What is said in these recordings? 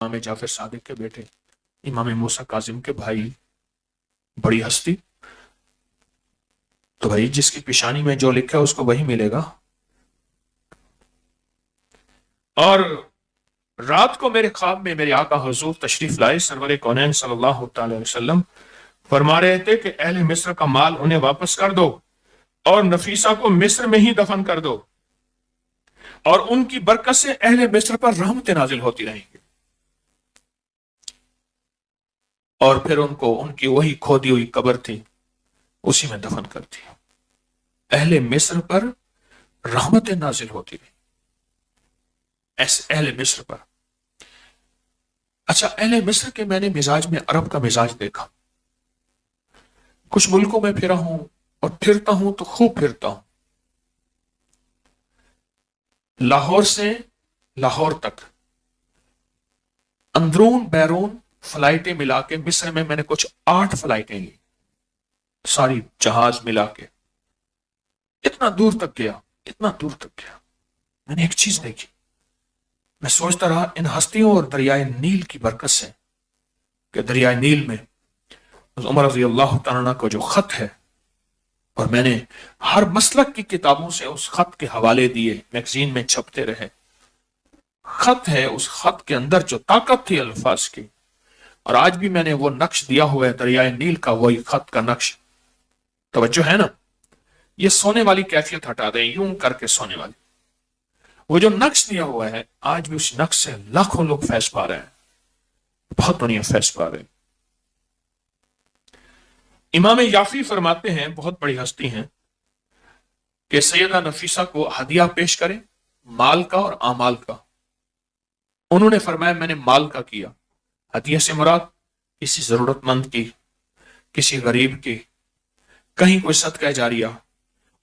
امام جعفر صادق کے بیٹے، امام موسیٰ کاظم کے بھائی، بڑی ہستی. تو بھائی جس کی پیشانی میں جو لکھا ہے اس کو وہی ملے گا. اور رات کو میرے خواب میں میرے آقا حضور تشریف لائے سرور کونین صلی اللہ تعالی وسلم. فرما رہے تھے کہ اہل مصر کا مال انہیں واپس کر دو اور نفیسہ کو مصر میں ہی دفن کر دو، اور ان کی برکت سے اہل مصر پر رحمتیں نازل ہوتی رہیں گی. اور پھر ان کو ان کی وہی کھودی ہوئی قبر تھی، اسی میں دفن کر دی. اہل مصر پر رحمتیں نازل ہوتی رہیں ایسے اہل مصر پر. اچھا، اہل مصر کے میں نے مزاج میں عرب کا مزاج دیکھا. کچھ ملکوں میں پھرا ہوں اور پھرتا ہوں تو خوب پھرتا ہوں. لاہور سے لاہور تک اندرون بیرون فلائٹیں ملا کے مصر میں میں نے کچھ 8 فلائٹیں لی، ساری جہاز ملا کے. اتنا دور تک گیا، اتنا دور تک گیا. میں نے ایک چیز دیکھی، میں سوچتا رہا ان ہستیوں اور دریائے نیل کی برکت سے کہ دریائے نیل میں عمر رضی اللہ تعالیٰ عنہ کو جو خط ہے، اور میں نے ہر مسلک کی کتابوں سے اس خط کے حوالے دیے، میگزین میں چھپتے رہے. خط ہے، اس خط کے اندر جو طاقت تھی الفاظ کی. اور آج بھی میں نے وہ نقش دیا ہوا ہے دریائے نیل کا، وہی خط کا نقش. توجہ ہے نا؟ یہ سونے والی کیفیت ہٹا دیں، یوں کر کے سونے والی. وہ جو نقش دیا ہوا ہے، آج بھی اس نقش سے لاکھوں لوگ فیض پا رہے ہیں، بہت دنیا فیض پا رہے ہیں. امام یافی فرماتے ہیں، بہت بڑی ہستی ہیں، کہ سیدہ نفیسہ کو ہدیہ پیش کریں، مال کا اور اعمال کا. انہوں نے فرمایا میں نے مال کا کیا. ہدیہ سے مراد کسی ضرورت مند کی، کسی غریب کی، کہیں کوئی صدقہ جاریہ.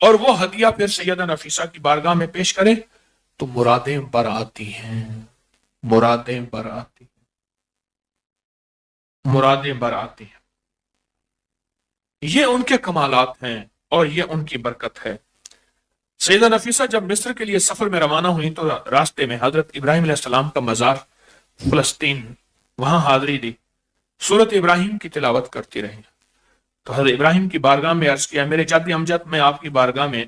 اور وہ ہدیہ پھر سیدہ نفیسہ کی بارگاہ میں پیش کرے تو مرادیں بر آتی ہیں، مرادیں بر آتی ہیں، مرادیں بر آتی ہیں. یہ ان کے کمالات ہیں اور یہ ان کی برکت ہے. سیدہ نفیسہ جب مصر کے لیے سفر میں روانہ ہوئی تو راستے میں حضرت ابراہیم علیہ السلام کا مزار فلسطین، وہاں حاضری دی، سورت ابراہیم کی تلاوت کرتی رہی. تو حضرت ابراہیم کی بارگاہ میں عرض کیا، میرے جد امجد میں آپ کی بارگاہ میں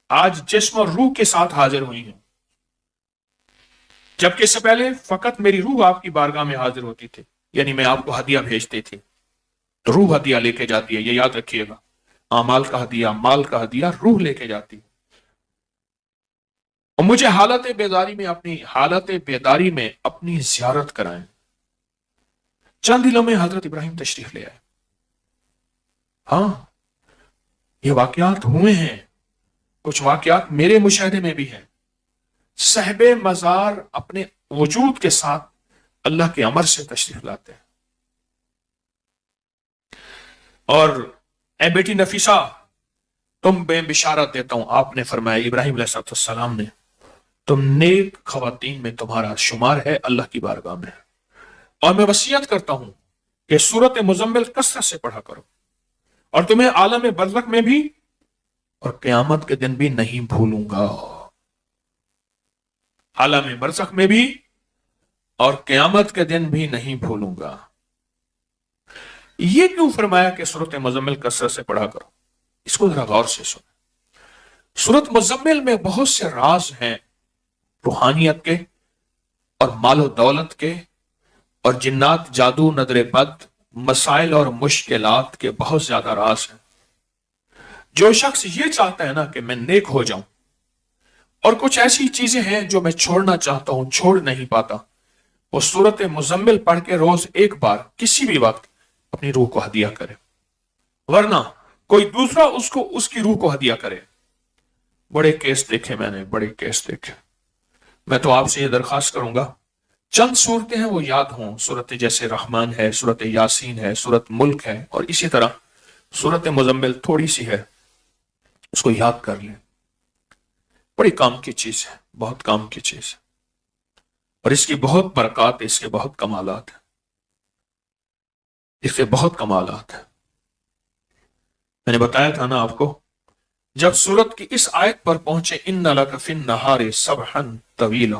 آج جسم اور روح کے ساتھ حاضر ہوئی ہوں، جبکہ اس سے پہلے فقط میری روح آپ کی بارگاہ میں حاضر ہوتی تھی، یعنی میں آپ کو ہدیہ بھیجتی تھی. تو روح ہدیہ لے کے جاتی ہے، یہ یاد رکھیے گا. اعمال کا ہدیہ، مال کا ہدیہ، روح لے کے جاتی ہے. اور مجھے حالت بیداری میں اپنی زیارت کرائیں. چند دنوں میں حضرت ابراہیم تشریف لے آئے. ہاں، یہ واقعات ہوئے ہیں، کچھ واقعات میرے مشاہدے میں بھی ہیں. صاحب مزار اپنے وجود کے ساتھ اللہ کے امر سے تشریف لاتے ہیں. اور اے بیٹی نفیسہ، تم بے بشارت دیتا ہوں، آپ نے فرمایا ابراہیم علیہ السلام نے، تم نیک خواتین میں تمہارا شمار ہے اللہ کی بارگاہ میں. اور میں وصیت کرتا ہوں کہ سورت مزمل کثرت سے پڑھا کرو، اور تمہیں عالم برزخ میں بھی اور قیامت کے دن بھی نہیں بھولوں گا. عالم برزخ میں بھی اور قیامت کے دن بھی نہیں بھولوں گا. یہ کیوں فرمایا کہ سورت مزمل کثرت سے پڑھا کرو؟ اس کو ذرا غور سے سنیں. سورت مزمل میں بہت سے راز ہیں، روحانیت کے اور مال و دولت کے اور جنات، جادو، نظر بد، مسائل اور مشکلات کے بہت زیادہ راز ہیں. جو شخص یہ چاہتا ہے نا کہ میں نیک ہو جاؤں، اور کچھ ایسی چیزیں ہیں جو میں چھوڑنا چاہتا ہوں، چھوڑ نہیں پاتا، وہ سورت مزمل پڑھ کے روز ایک بار کسی بھی وقت اپنی روح کو ہدیہ کرے، ورنہ کوئی دوسرا اس کی روح کو ہدیہ کرے. بڑے کیس دیکھے میں نے، بڑے کیس دیکھے. میں تو آپ سے یہ درخواست کروں گا، چند صورتیں ہیں وہ یاد ہوں. صورت جیسے رحمان ہے، صورت یاسین ہے، صورت ملک ہے، اور اسی طرح صورت مزمل تھوڑی سی ہے، اس کو یاد کر لیں. بڑی کام کی چیز ہے، بہت کام کی چیز ہے، اور اس کی بہت برکات، اس کے بہت کمالات ہیں، اس کے بہت کمالات ہیں. میں نے بتایا تھا نا آپ کو، جب سورت کی اس آیت پر پہنچے ان لک فی النہار سبحا طویلا،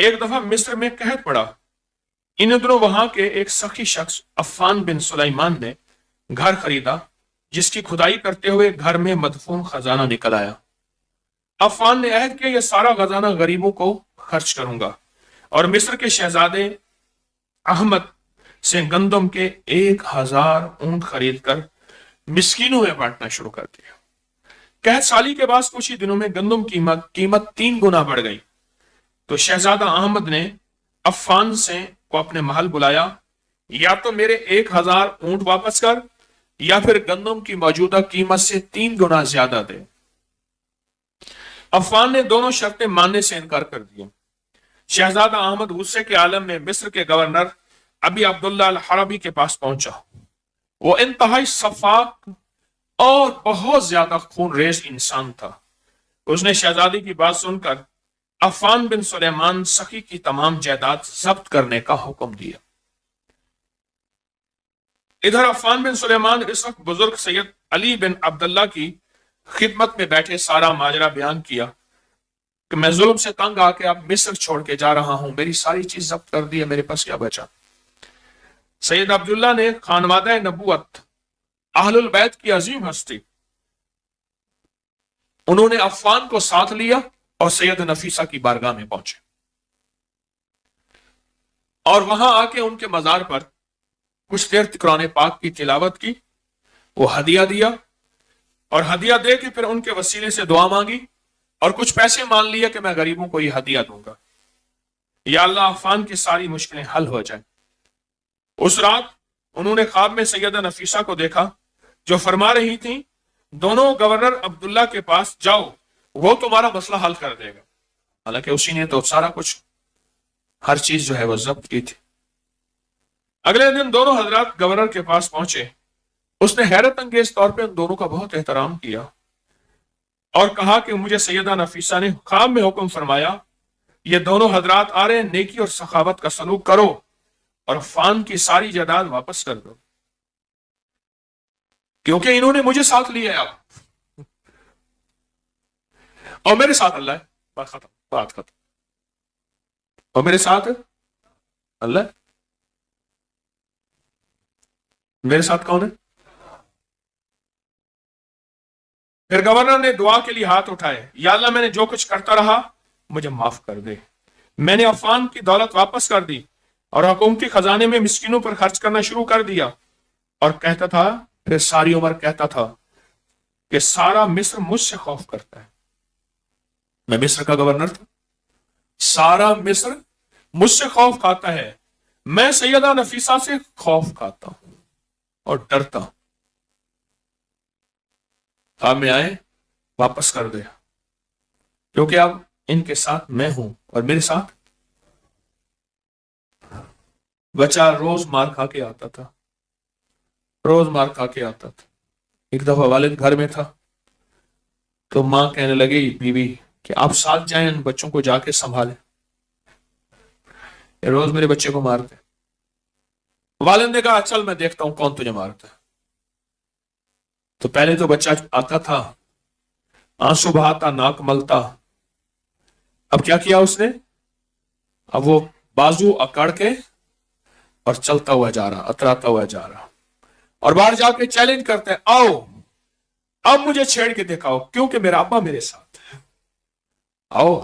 ایک دفعہ مصر میں قحط پڑا. ان دنوں وہاں کے ایک سخی شخص عفان بن سلیمان نے گھر خریدا جس کی کھدائی کرتے ہوئے گھر میں مدفون خزانہ نکل آیا. عفان نے عہد کیا یہ سارا خزانہ غریبوں کو خرچ کروں گا اور مصر کے شہزادے احمد سے گندم کے 1000 اونٹ خرید کر مسکینوں میں بانٹنا شروع کر دیا. قحط سالی کے بعد کچھ ہی دنوں میں گندم کی قیمت 3 گنا بڑھ گئی تو شہزادہ احمد نے عفان سے کو اپنے محل بلایا, یا تو میرے 1000 اونٹ واپس کر یا پھر گندم کی موجودہ قیمت سے 3 گنا زیادہ دے. عفان نے دونوں شرطیں ماننے سے انکار کر دیا. شہزادہ احمد غصے کے عالم میں مصر کے گورنر ابی عبداللہ الحربی کے پاس پہنچا. وہ انتہائی شفاق اور بہت زیادہ خون ریز انسان تھا. اس نے شہزادی کی بات سن کر عفان بن سلیمان سخی کی تمام جائیداد ضبط کرنے کا حکم دیا. ادھر عفان بن سلیمان اس وقت بزرگ سید علی بن عبداللہ کی خدمت میں بیٹھے سارا ماجرا بیان کیا کہ میں ظلم سے تنگ آ کے اب مصر چھوڑ کے جا رہا ہوں, میری ساری چیز ضبط کر دی ہے, میرے پاس کیا بچا. سید عبداللہ نے خانوادہ نبوت اہل البیت کی عظیم ہستی, انہوں نے عفان کو ساتھ لیا اور سید نفیسہ کی بارگاہ میں پہنچے اور وہاں آ کے ان کے مزار پر کچھ دیر قرآن پاک کی تلاوت کی. وہ ہدیہ دیا اور ہدیہ دے کے پھر ان کے وسیلے سے دعا مانگی اور کچھ پیسے مان لیا کہ میں غریبوں کو یہ ہدیہ دوں گا, یا اللہ عفان کی ساری مشکلیں حل ہو جائیں. اس رات انہوں نے خواب میں سیدہ نفیسہ کو دیکھا جو فرما رہی تھیں دونوں گورنر عبداللہ کے پاس جاؤ, وہ تمہارا مسئلہ حل کر دے گا. حالانکہ اسی نے تو سارا کچھ ہر چیز جو ہے وہ ضبط کی تھی. اگلے دن دونوں حضرات گورنر کے پاس پہنچے. اس نے حیرت انگیز طور پہ ان دونوں کا بہت احترام کیا اور کہا کہ مجھے سیدہ نفیسہ نے خواب میں حکم فرمایا یہ دونوں حضرات آ رہے ہیں, نیکی اور سخاوت کا سلوک کرو اور عفان کی ساری جائیداد واپس کر دو, کیونکہ انہوں نے مجھے ساتھ لیا ہے اب اور میرے ساتھ اللہ ہے. بات ختم. اور میرے ساتھ اللہ, میرے ساتھ کون ہے؟ پھر گورنر نے دعا کے لیے ہاتھ اٹھائے, یا اللہ میں نے جو کچھ کرتا رہا مجھے معاف کر دے. میں نے عفان کی دولت واپس کر دی اور حکومتی خزانے میں مسکینوں پر خرچ کرنا شروع کر دیا. اور کہتا تھا, پھر ساری عمر کہتا تھا کہ سارا مصر مجھ سے خوف کرتا ہے. میں مصر کا گورنر تھا, سارا مصر مجھ سے خوف کھاتا ہے, میں سیدہ نفیسہ سے خوف کھاتا ہوں اور ڈرتا ہوں. خواب میں آئے واپس کر دیا, کیونکہ اب ان کے ساتھ میں ہوں اور میرے ساتھ بچہ روز مار کھا کے آتا تھا, روز مار کھا کے آتا تھا. ایک دفعہ والد گھر میں تھا تو ماں کہنے لگی بیوی کہ آپ ساتھ جائیں ان بچوں کو جا کے سنبھالیں, روز میرے بچے کو مارتے. والد نے کہا چل میں دیکھتا ہوں کون تجھے مارتا ہے. تو پہلے تو بچہ آتا تھا, آنسو بہاتا, ناک ملتا. اب کیا کیا اس نے, اب وہ بازو اکڑ کے اور چلتا ہوا جا رہا, اتراتا ہوا جا رہا, اور باہر جا کے چیلنج کرتے ہیں آؤ اب مجھے چھیڑ کے دکھاؤ کیونکہ میرا ابا میرے ساتھ ہے, آؤ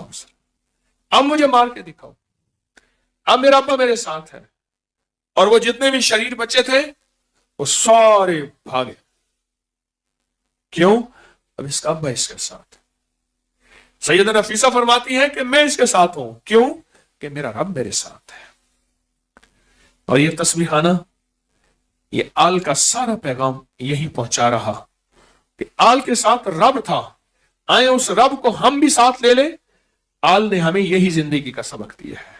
اب مجھے مار کے دکھاؤ, اب میرا ابا میرے ساتھ ہے. اور وہ جتنے بھی شریر بچے تھے وہ سارے بھاگے. کیوں؟ اب اس کا ابا اس کے ساتھ. سیدہ نفیسہ فرماتی ہے کہ میں اس کے ساتھ ہوں, کیوں کہ میرا رب میرے ساتھ ہے. اور یہ تسبیحانہ, یہ آل کا سارا پیغام یہی پہنچا رہا کہ آل کے ساتھ رب تھا, آئے اس رب کو ہم بھی ساتھ لے لیں. آل نے ہمیں یہی زندگی کا سبق دیا ہے,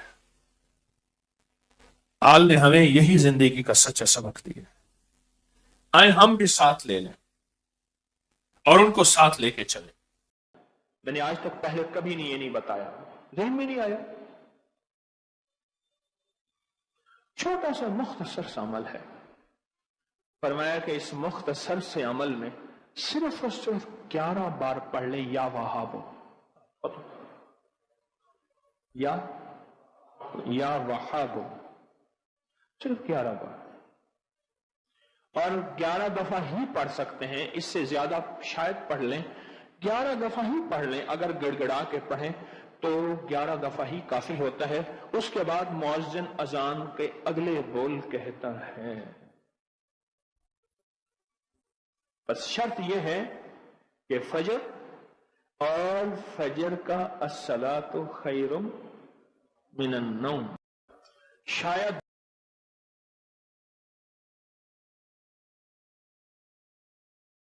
آل نے ہمیں یہی زندگی کا سچا سبق دیا ہے. آئے ہم بھی ساتھ لے لیں اور ان کو ساتھ لے کے چلیں. میں نے آج تک پہلے کبھی یہ نہیں بتایا, ذہن میں نہیں آیا. چھوٹا سا مختصر سا عمل ہے, فرمایا کہ اس مختصر سے عمل میں صرف اور صرف 11 بار پڑھ لے یا وہابو, یا یا وہاب، صرف 11 بار، اور 11 دفعہ ہی پڑھ سکتے ہیں، اس سے زیادہ شاید پڑھ لیں، 11 دفعہ ہی پڑھ لیں، اگر گڑ گڑا کے پڑھیں تو 11 دفعہ ہی کافی ہوتا ہے۔ اس کے بعد مؤذن اذان کے اگلے بول کہتا ہے۔ بس شرط یہ ہے کہ فجر اور فجر کا الصلاۃ خیر من النوم، شاید